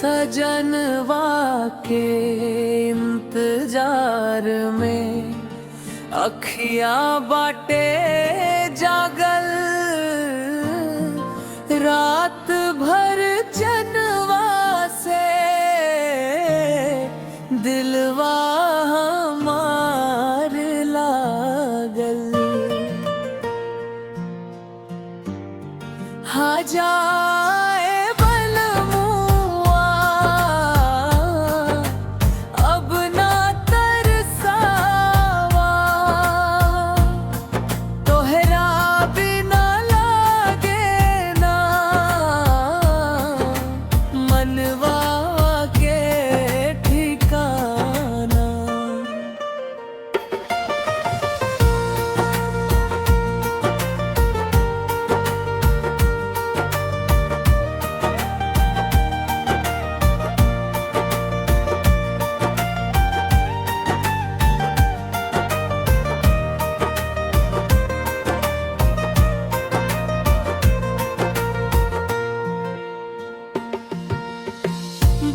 सजनवा के इंतजार में अखियां बाटे जागल, रात भर जनवा से दिलवा हमार लागल। हा जाए बलमुआ अब ना तरसावा, तोहरा बिना लागे ना मनवा के ठिकाना।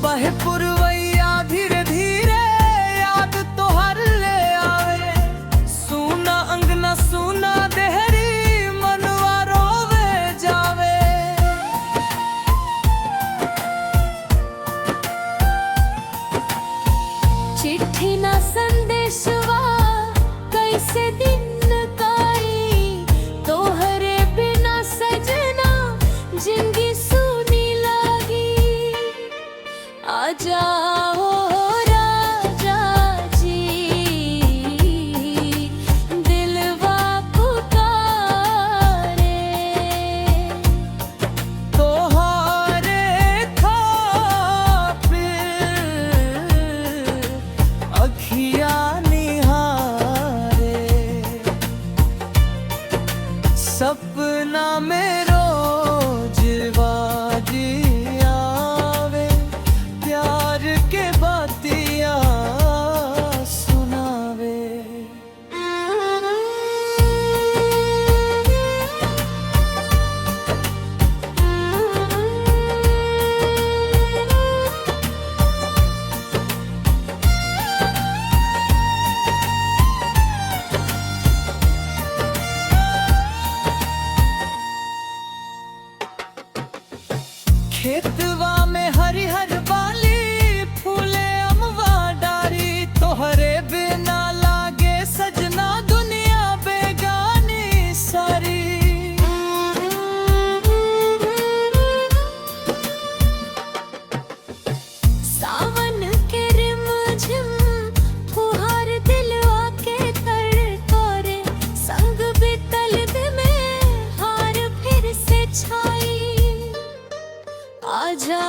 बहे पुरवैया धीरे धीरे याद तोहर ले आवे, सुना अंगना सुना देहरी मनवा रोवे जावे। चिट्ठी ना संदेशवा कैसे दिन काई, तोहरे बिना सजना जिंदगी सुनी लागी। आ जाओ राजा जी दिलवा पुकारे, तोहारे खातिर अखियां निहारे। सपना में रोज वाजी आवे, प्यार के बातिया सुनावे। खेतवा में हरिहर बाली फूले अमवा डारी, तोहरे बिना लागे सजना दुनिया बेगानी सारी। सावन के रिमझिम फुहार दिलवा के तर तोरे, संग बितल में हार फिर से छाई। आजा